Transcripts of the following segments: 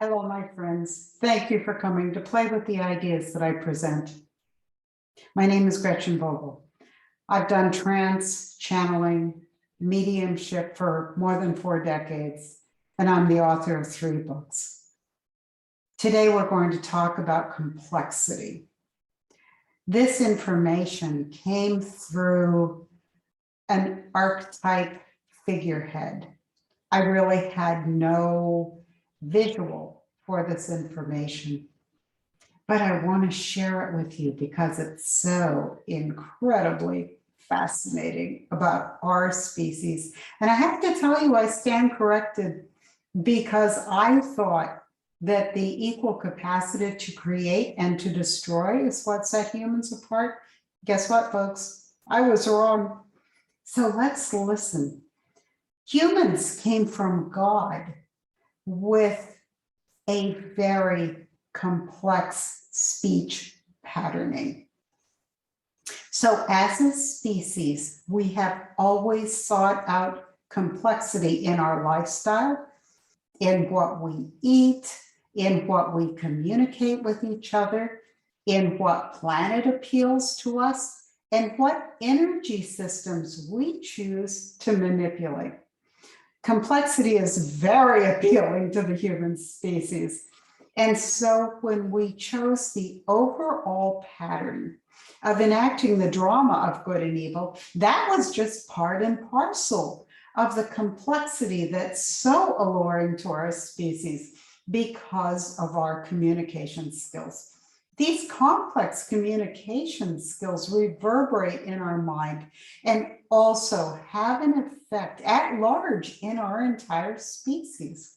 Hello, my friends. Thank you for coming to play with the ideas that I present. My name is Gretchen Vogel. I've done trance, channeling, mediumship for more than 4 decades, and I'm the author of 3 books. Today, we're going to talk about complexity. This information came through an archetype figurehead. I really had no visual for this information, but I want to share it with you because it's so incredibly fascinating about our species. And I have to tell you, I stand corrected because I thought that the equal capacity to create and to destroy is what set humans apart. Guess what, folks? I was wrong. So let's listen. Humans came from God with a very complex speech patterning. So as a species, we have always sought out complexity in our lifestyle, in what we eat, in what we communicate with each other, in what planet appeals to us, and what energy systems we choose to manipulate. Complexity is very appealing to the human species. And so when we chose the overall pattern of enacting the drama of good and evil, that was just part and parcel of the complexity that's so alluring to our species because of our communication skills. These complex communication skills reverberate in our mind and also have an effect at large in our entire species,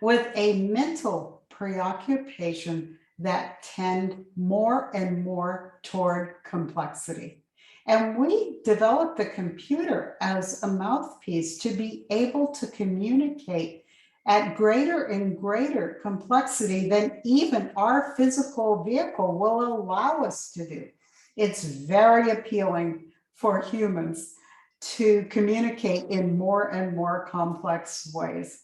with a mental preoccupation that tend more and more toward complexity. And we developed the computer as a mouthpiece to be able to communicate at greater and greater complexity than even our physical vehicle will allow us to do. It's very appealing for humans to communicate in more and more complex ways.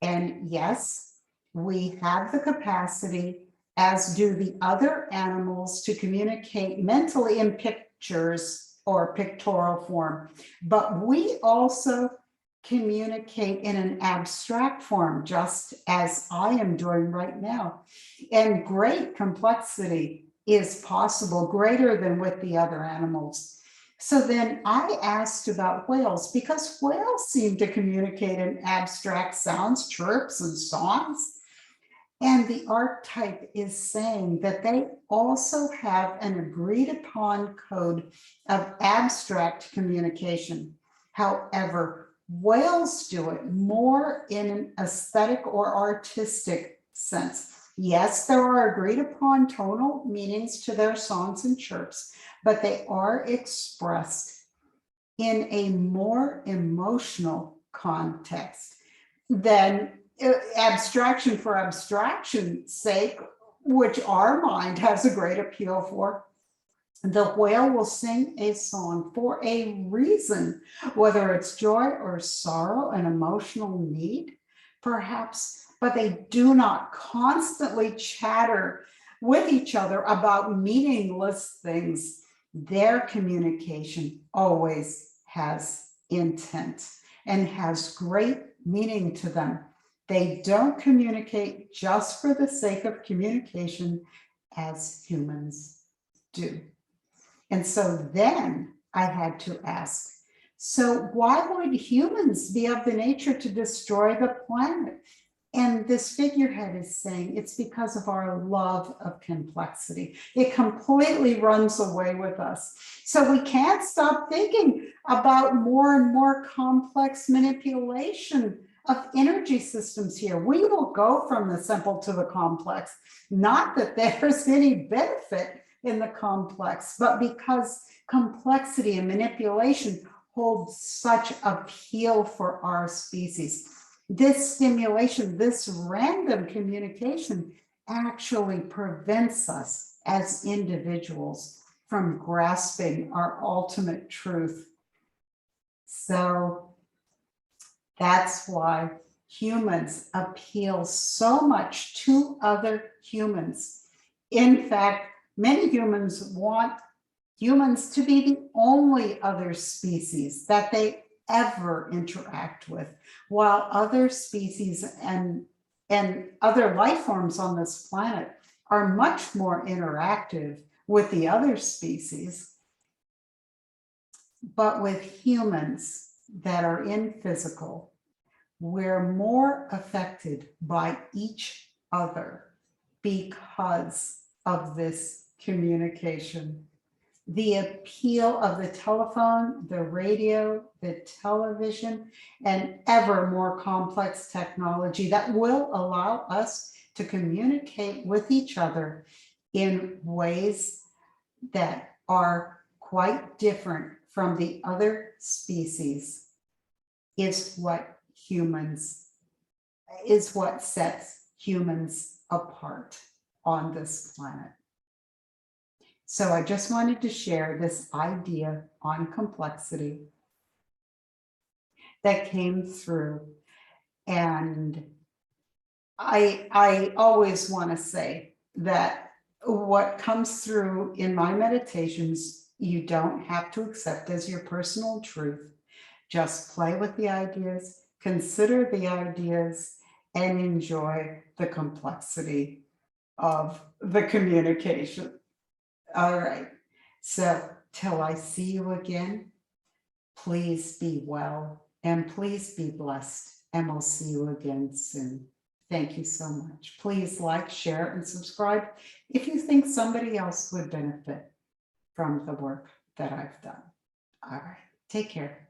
And yes, we have the capacity, as do the other animals, to communicate mentally in pictures or pictorial form, but we also communicate in an abstract form, just as I am doing right now. And great complexity is possible, greater than with the other animals. So then I asked about whales, because whales seem to communicate in abstract sounds, chirps, and songs. And the archetype is saying that they also have an agreed upon code of abstract communication. However, whales do it more in an aesthetic or artistic sense. Yes, there are agreed upon tonal meanings to their songs and chirps, but they are expressed in a more emotional context than abstraction for abstraction's sake, which our mind has a great appeal for. The whale will sing a song for a reason, whether it's joy or sorrow, an emotional need, perhaps, but they do not constantly chatter with each other about meaningless things. Their communication always has intent and has great meaning to them. They don't communicate just for the sake of communication as humans do. And so then I had to ask, so why would humans be of the nature to destroy the planet? And this figurehead is saying it's because of our love of complexity. It completely runs away with us. So we can't stop thinking about more and more complex manipulation of energy systems here. We will go from the simple to the complex. Not that there's any benefit in the complex, but because complexity and manipulation holds such appeal for our species. This stimulation, this random communication actually prevents us as individuals from grasping our ultimate truth. So that's why humans appeal so much to other humans. In fact, many humans want humans to be the only other species that they ever interact with, while other species and other life forms on this planet are much more interactive with the other species. But with humans that are in physical, we're more affected by each other because of this communication. The appeal of the telephone, the radio, the television, and ever more complex technology that will allow us to communicate with each other in ways that are quite different from the other species is what sets humans apart on this planet. So I just wanted to share this idea on complexity that came through. And I always want to say that what comes through in my meditations, you don't have to accept as your personal truth. Just play with the ideas, consider the ideas, and enjoy the complexity of the communication. All right. So till I see you again, please be well and please be blessed. And we'll see you again soon. Thank you so much. Please like, share, and subscribe if you think somebody else would benefit from the work that I've done. All right. Take care.